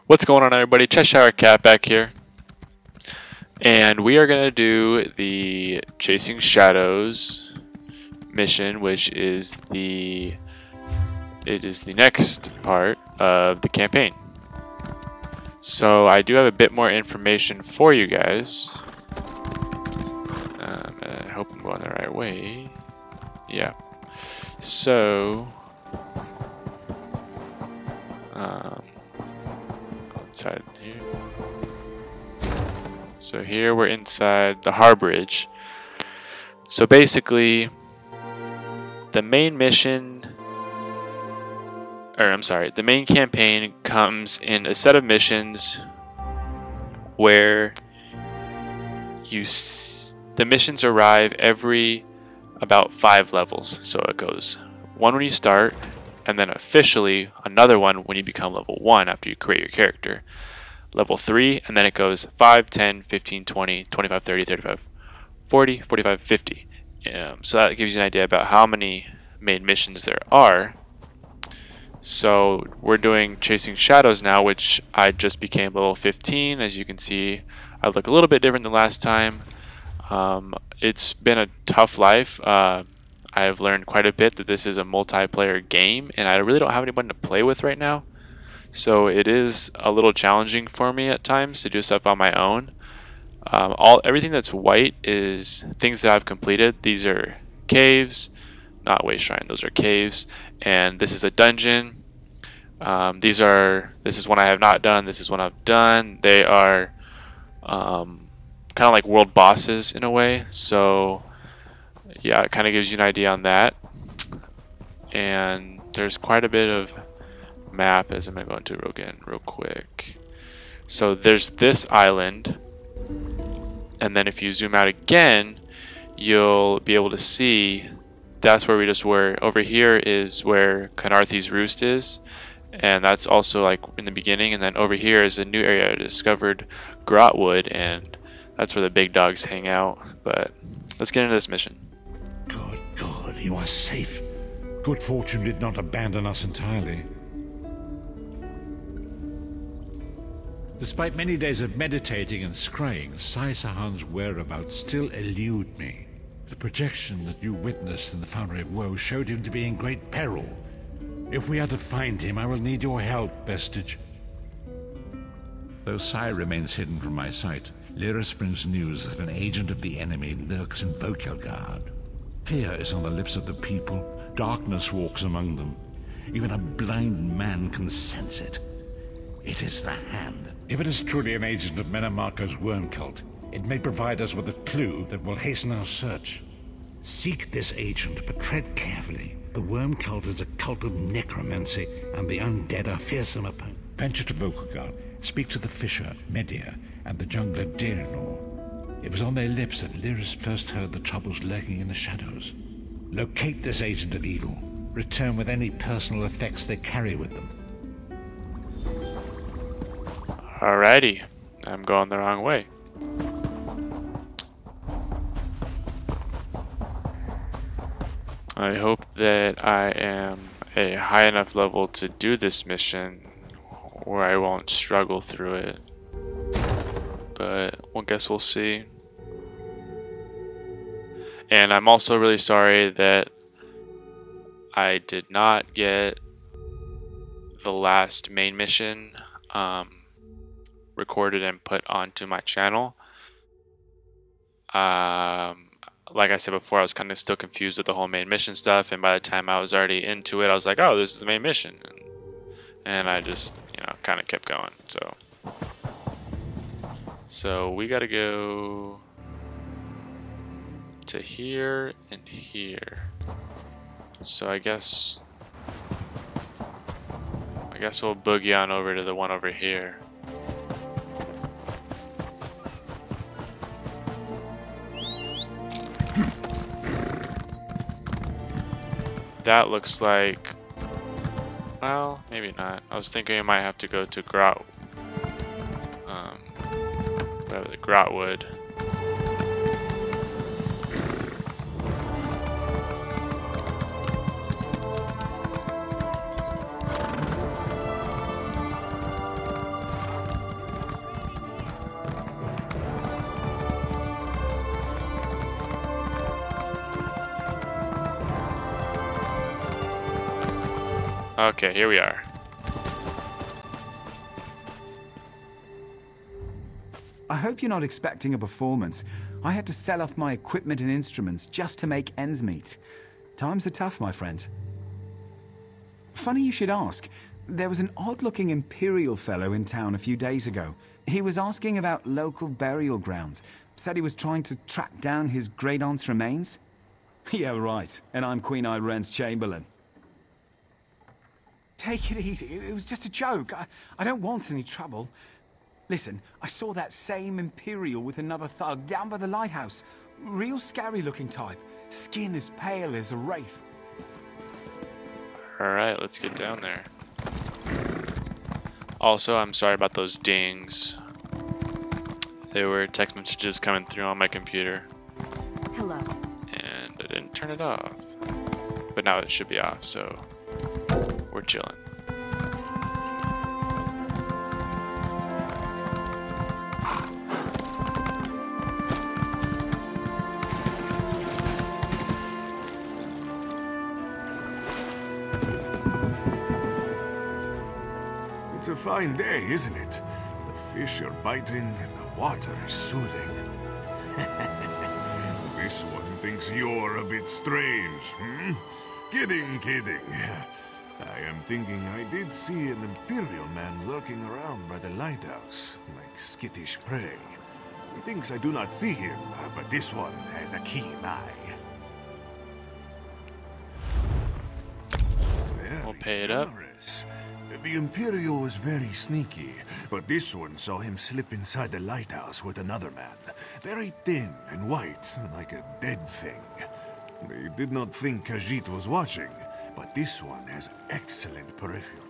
What's going on, everybody? Cheshire Cat back here, and we are going to do the Chasing Shadows mission, which is the next part of the campaign. So I do have a bit more information for you guys. I hope I'm going the right way. Yeah. So inside here. So here we're inside the Harbridge. So basically, the main mission, the main campaign comes in a set of missions where the missions arrive every about 5 levels. So it goes 1 when you start, and then officially another one when you become level 1 after you create your character. Level 3, and then it goes 5, 10, 15, 20, 25, 30, 35, 40, 45, 50. So that gives you an idea about how many main missions there are. So we're doing Chasing Shadows now, which I just became level 15. As you can see, I look a little bit different than last time. It's been a tough life. I've learned quite a bit that this is a multiplayer game, and I really don't have anyone to play with right now. So it is a little challenging for me at times to do stuff on my own. Everything that's white is things that I've completed. These are caves, not Waste Shrine. Those are caves, and this is a dungeon. This is one I have not done. This is one I've done. They are kind of like world bosses in a way. So yeah, it kind of gives you an idea on that. And there's quite a bit of map, as I'm going to go into it again real quick. So there's this island, and then if you zoom out again, you'll be able to see that's where we just were. Over here is where Canarthy's Roost is, and that's also like in the beginning. And then over here is a new area I discovered, Grotwood, and that's where the big dogs hang out. But let's get into this mission. God, you are safe. Good fortune did not abandon us entirely. Despite many days of meditating and scrying, Sai Sahan's whereabouts still elude me. The projection that you witnessed in the Foundry of Woe showed him to be in great peril. If we are to find him, I will need your help, Vestige. Though Sai remains hidden from my sight, Lyris brings news that an agent of the enemy lurks in Vokelgard. Fear is on the lips of the people, darkness walks among them. Even a blind man can sense it. It is the Hand. If it is truly an agent of Menamarco's worm cult, it may provide us with a clue that will hasten our search. Seek this agent, but tread carefully. The worm cult is a cult of necromancy, and the undead are fearsome opponents. Venture to Vokelgard, speak to the fisher, Medea, and the jungler Deirinor. It was on their lips that Lyris first heard the troubles lurking in the shadows. Locate this agent of evil. Return with any personal effects they carry with them. Alrighty, I'm going the wrong way. I hope that I am a high enough level to do this mission where I won't struggle through it. But I guess we'll see. And I'm also really sorry that I did not get the last main mission recorded and put onto my channel. Like I said before, I was kind of still confused with the whole main mission stuff, and by the time I was already into it, I was like, oh, this is the main mission. And I just, kind of kept going. So we gotta go to here and here. So I guess we'll boogie on over to the one over here. That looks like, well, maybe not. I was thinking I might have to go to the Grotwood. Okay, here we are. I hope you're not expecting a performance. I had to sell off my equipment and instruments just to make ends meet. Times are tough, my friend. Funny you should ask. There was an odd-looking Imperial fellow in town a few days ago. He was asking about local burial grounds. Said he was trying to track down his great-aunt's remains. Yeah, right. And I'm Queen Irene's Chamberlain. Take it easy. It was just a joke. I don't want any trouble. Listen, I saw that same Imperial with another thug down by the lighthouse. Real scary-looking type. Skin as pale as a wraith. Alright, let's get down there. Also, I'm sorry about those dings. They were text messages coming through on my computer. Hello. And I didn't turn it off. But now it should be off, so we're chilling. It's a fine day, isn't it? The fish are biting and the water is soothing. This one thinks you're a bit strange, hmm? Kidding, kidding. I am thinking I did see an Imperial man lurking around by the lighthouse, like skittish prey. He thinks I do not see him, but this one has a keen eye. We'll pay it up. Generous. The Imperial was very sneaky, but this one saw him slip inside the lighthouse with another man. Very thin and white, like a dead thing. They did not think Khajiit was watching, but this one has excellent peripheral.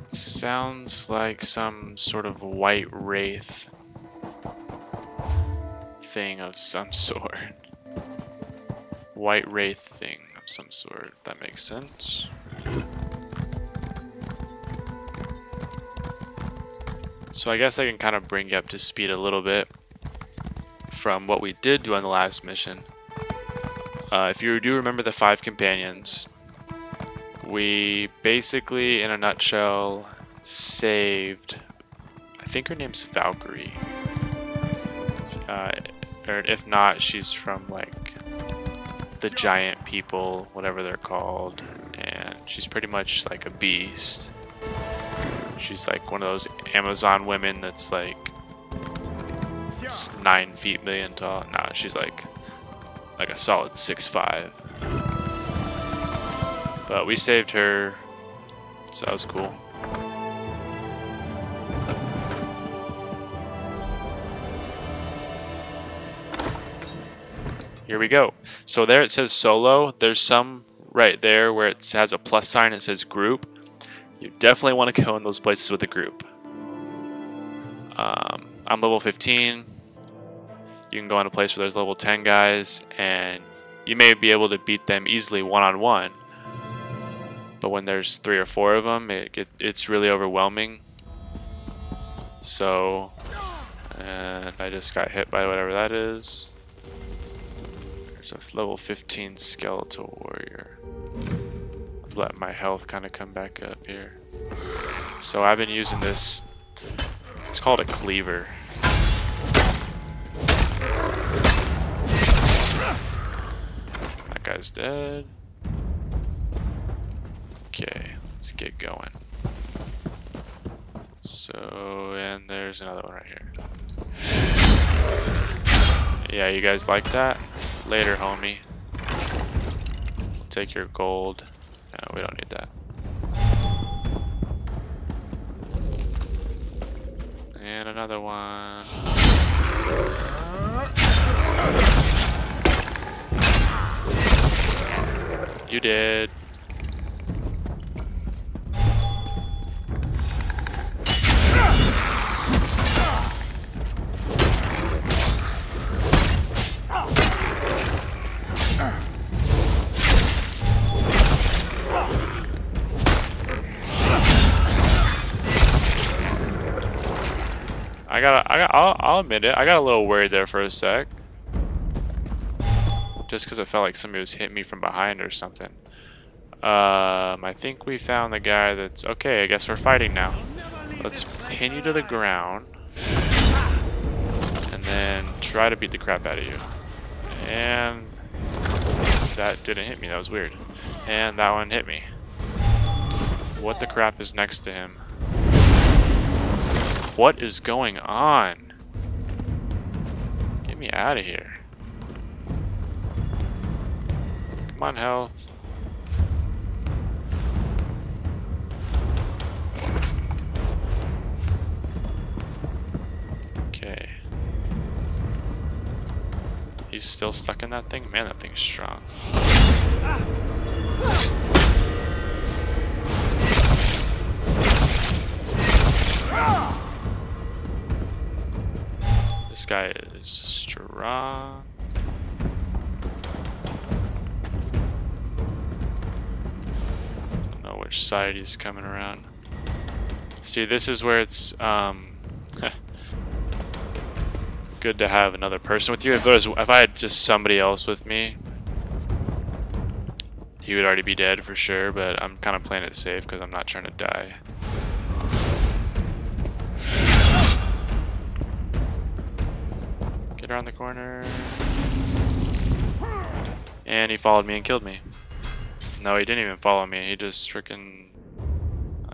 Sounds like some sort of white wraith thing of some sort. White wraith thing of some sort. That makes sense. So I guess I can kind of bring you up to speed a little bit from what we did do on the last mission. If you do remember the 5 companions, we basically, in a nutshell, saved, I think her name's Valkyrie. Or if not, she's from like the giant people, whatever they're called, and she's pretty much like a beast. She's like one of those Amazon women that's like 9 feet million tall. No, she's like a solid 6'5". But we saved her, so that was cool. Here we go. So there it says solo. There's some right there where it has a plus sign. It says group. You definitely want to go in those places with a group. I'm level 15. You can go in a place where there's level 10 guys, and you may be able to beat them easily one-on-one. But when there's 3 or 4 of them, it's really overwhelming. So, and I just got hit by whatever that is. There's a level 15 skeletal warrior. Let my health kind of come back up here. So I've been using this. It's called a cleaver. That guy's dead. Okay, let's get going. So, and there's another one right here. Yeah, you guys like that? Later, homie. We'll take your gold. No, we don't need that. And another one. You did. I'll admit it. I got a little worried there for a sec. Just because it felt like somebody was hitting me from behind or something. I think we found the guy that's... Okay, I guess we're fighting now. Let's pin you to the ground. And then try to beat the crap out of you. And... that didn't hit me, that was weird. And that one hit me. What the crap is next to him? What is going on? Get me out of here. Come on, health. Okay. He's still stuck in that thing? Man, that thing's strong. This guy is strong. Don't know which side he's coming around. See, this is where it's good to have another person with you. If I had just somebody else with me, he would already be dead for sure, but I'm kind of playing it safe because I'm not trying to die. Get around the corner. And he followed me and killed me. No, he didn't even follow me. He just freaking...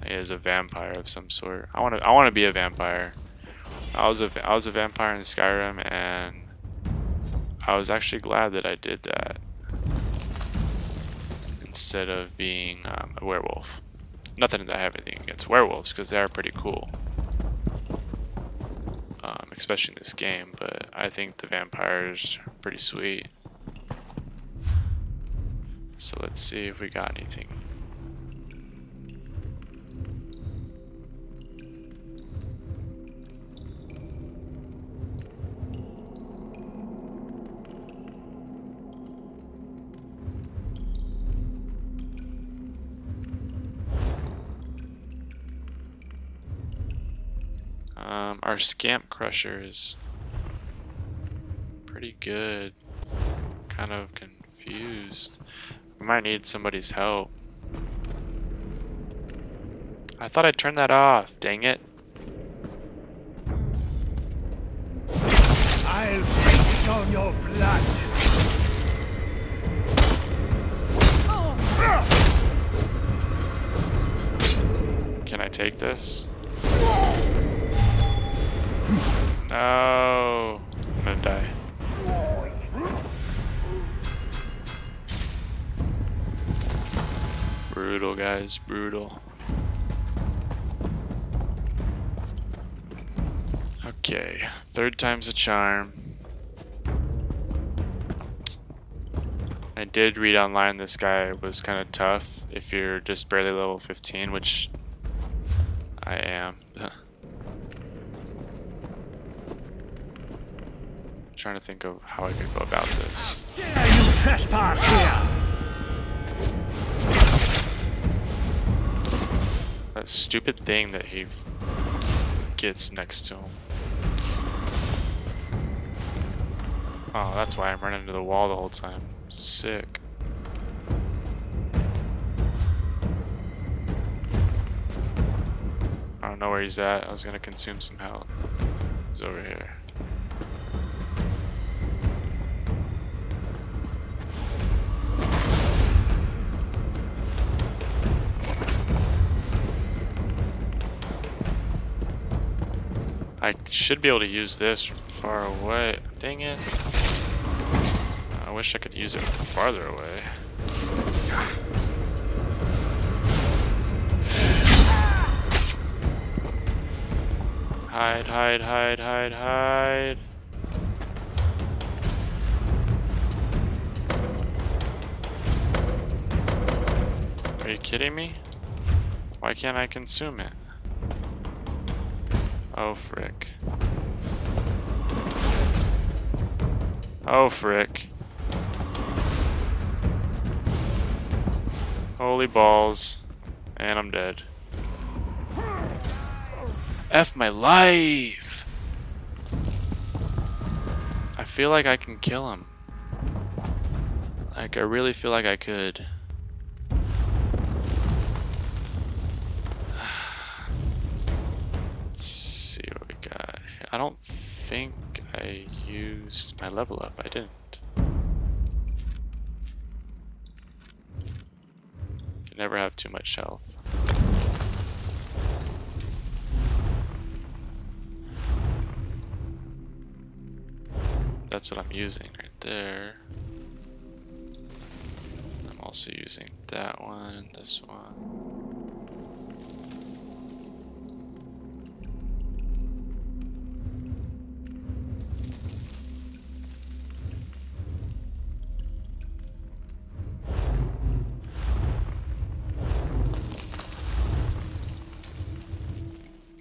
he is a vampire of some sort. I want to be a vampire. I was a vampire in Skyrim, and I was actually glad that I did that instead of being a werewolf. Nothing that I have anything against werewolves, because they are pretty cool, especially in this game. But I think the vampires are pretty sweet. So let's see if we got anything. Our Scamp Crusher is pretty good. Kind of confused. We might need somebody's help. I thought I turned that off. Dang it. I'll feast on your blood. Can I take this? No. I'm gonna die. Brutal, guys. Brutal. Okay. Third time's a charm. I did read online this guy was kind of tough if you're just barely level 15, which I am. Trying to think of how I could go about this. Dare you trespass here? That stupid thing that he gets next to him. Oh, that's why I'm running into the wall the whole time. Sick. I don't know where he's at. I was gonna consume some health. He's over here. I should be able to use this from far away. Dang it. I wish I could use it farther away. Hide, hide, hide, hide, hide. Are you kidding me? Why can't I consume it? Oh, frick. Oh, frick. Holy balls. And I'm dead. F my life! I feel like I can kill him. Like, I really feel like I could. think I used my level up. I didn't. You never have too much health. That's what I'm using right there. I'm also using that one and this one.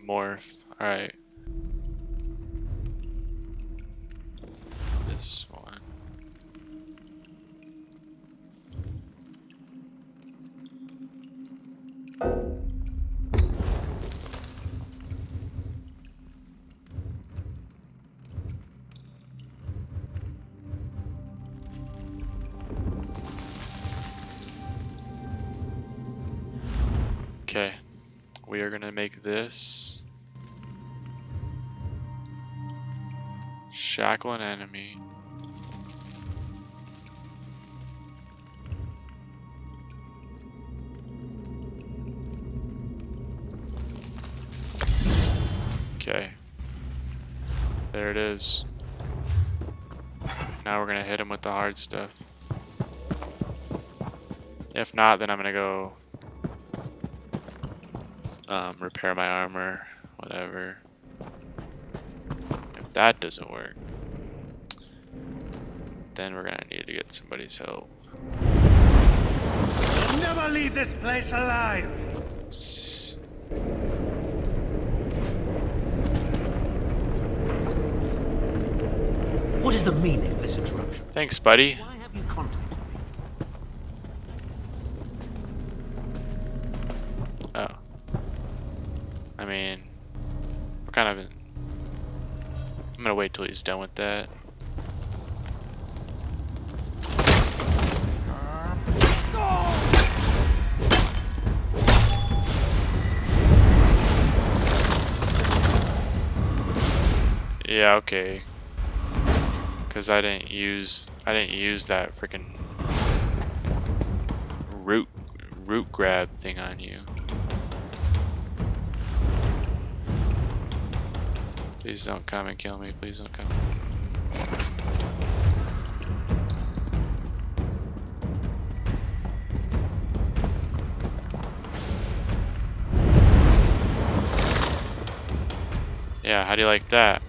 Morph. Alright. This one. Okay. We are gonna make this shackle an enemy. Okay. There it is. Now we're gonna hit him with the hard stuff. If not, then I'm gonna go repair my armor, whatever. If that doesn't work, then we're gonna need to get somebody's help. Never leave this place alive! What is the meaning of this interruption? Thanks, buddy. Why have you contacted me? Oh. I mean, we're kind of in... I'm gonna wait till he's done with that. Yeah, okay. Because I didn't use that freaking root grab thing on you. Please don't come and kill me. Please don't come. Yeah, how do you like that?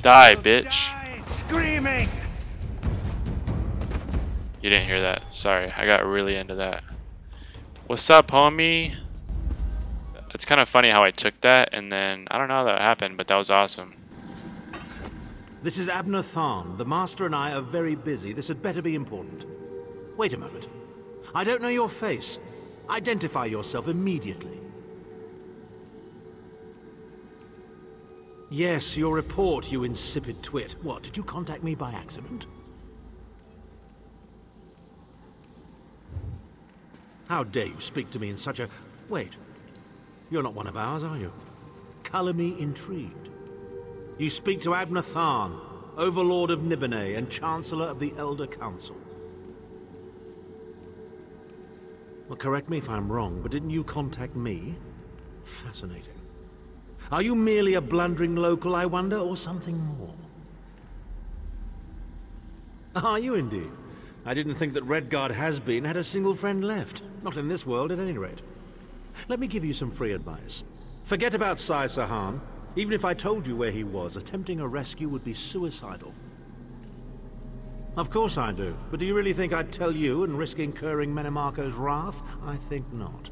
Die, bitch. Die screaming! You didn't hear that. Sorry, I got really into that. What's up, homie? It's kind of funny how I took that and then I don't know how that happened, but that was awesome. This is Abner Tharn. The Master and I are very busy. This had better be important. Wait a moment. I don't know your face. Identify yourself immediately. Yes, your report, you insipid twit. What, did you contact me by accident? How dare you speak to me in such a... Wait. You're not one of ours, are you? Color me intrigued. You speak to Abner Tharn, Overlord of Nibene and Chancellor of the Elder Council. Well, correct me if I'm wrong, but didn't you contact me? Fascinating. Are you merely a blundering local, I wonder, or something more? Are you indeed? I didn't think that Redguard has-been had a single friend left. Not in this world, at any rate. Let me give you some free advice. Forget about Sai Sahan. Even if I told you where he was, attempting a rescue would be suicidal. Of course I do. But do you really think I'd tell you and risk incurring Menemarco's wrath? I think not.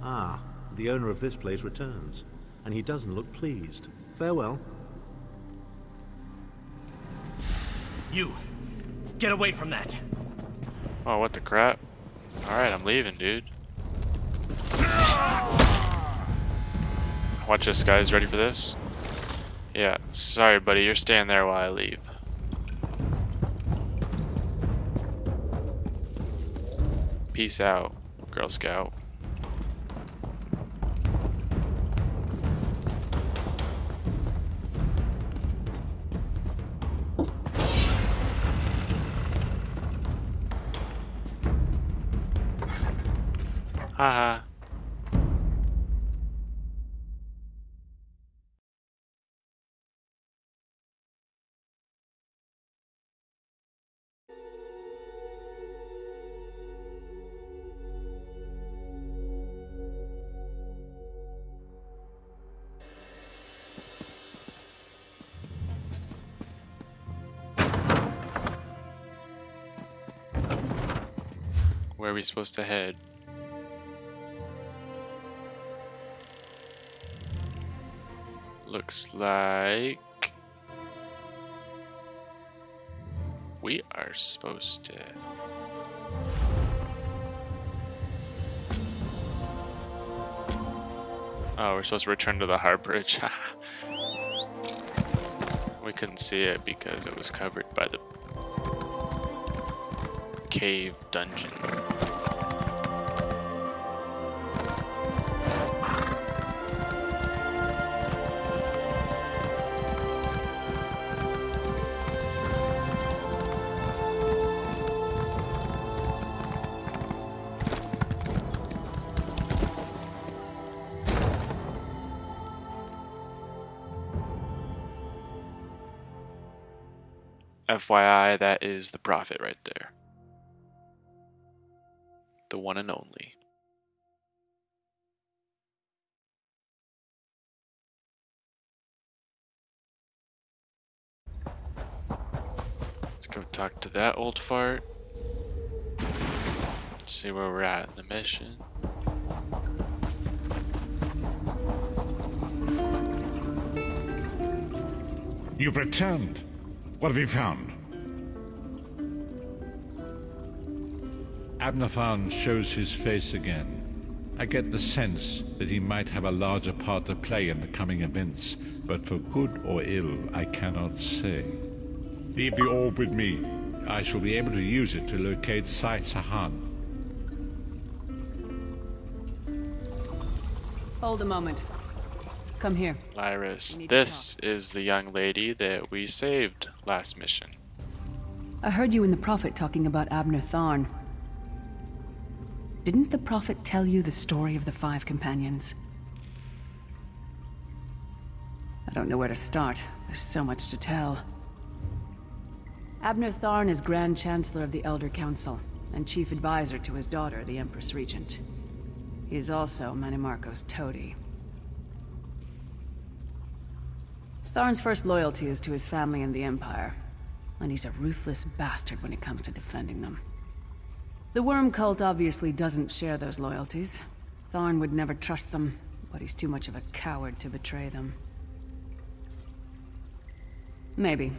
Ah, the owner of this place returns. And he doesn't look pleased. Farewell. You! Get away from that! Oh, what the crap? Alright, I'm leaving, dude. Watch this, guys. Ready for this? Yeah, sorry, buddy. You're staying there while I leave. Peace out, Girl Scout. Haha. Where are we supposed to head? Looks like we are supposed to. Oh, we're supposed to return to the Heart Bridge. We couldn't see it because it was covered by the cave dungeon. FYI, that is the Prophet right there. The one and only. Let's go talk to that old fart. See where we're at in the mission. You've returned. What have you found? Abnathan shows his face again. I get the sense that he might have a larger part to play in the coming events, but for good or ill, I cannot say. Leave the orb with me. I shall be able to use it to locate Sai Sahan. Hold a moment. Come here. Lyris, this is the young lady that we saved last mission. I heard you and the Prophet talking about Abner Tharn. Didn't the Prophet tell you the story of the 5 companions? I don't know where to start. There's so much to tell. Abner Tharn is Grand Chancellor of the Elder Council, and Chief Advisor to his daughter, the Empress Regent. He is also Manimarco's toady. Tharn's first loyalty is to his family and the Empire, and he's a ruthless bastard when it comes to defending them. The Worm Cult obviously doesn't share those loyalties. Tharn would never trust them, but he's too much of a coward to betray them. Maybe.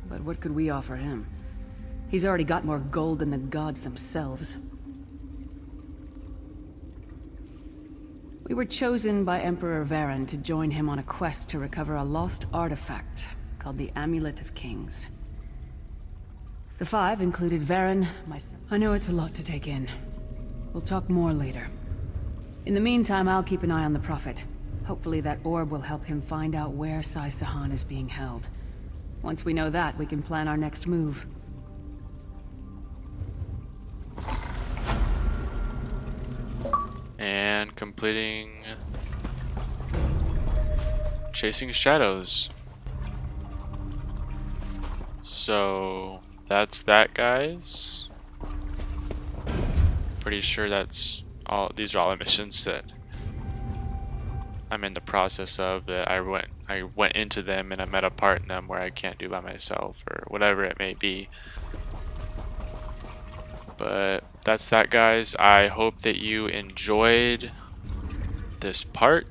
But what could we offer him? He's already got more gold than the gods themselves. We were chosen by Emperor Varen to join him on a quest to recover a lost artifact called the Amulet of Kings. The 5 included Varen, myself. I know it's a lot to take in. We'll talk more later. In the meantime, I'll keep an eye on the Prophet. Hopefully that orb will help him find out where Sai Sahan is being held. Once we know that, we can plan our next move. And completing Chasing Shadows. So that's that, guys. Pretty sure that's all. These are all the missions that I'm in the process of, that I went into them and I met a part in them where I can't do by myself or whatever it may be. But that's that, guys. I hope that you enjoyed this part,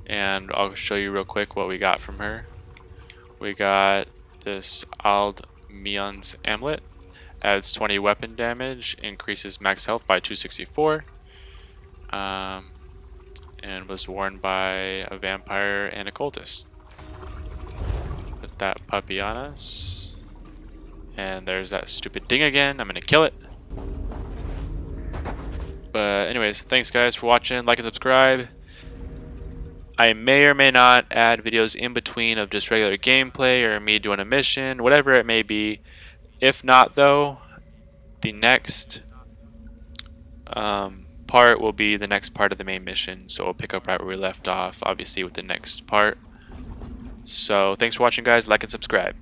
and I'll show you real quick what we got from her. We got this Ald Mion's Amulet. Adds 20 weapon damage, increases max health by 264, and was worn by a vampire and a cultist. Put that puppy on us. And there's that stupid ding again. I'm gonna kill it. But anyways, thanks guys for watching. Like and subscribe. I may or may not add videos in between of just regular gameplay or me doing a mission, whatever it may be. If not though, the next part will be the next part of the main mission, so we'll pick up right where we left off, obviously with the next part. So thanks for watching, guys. Like and subscribe.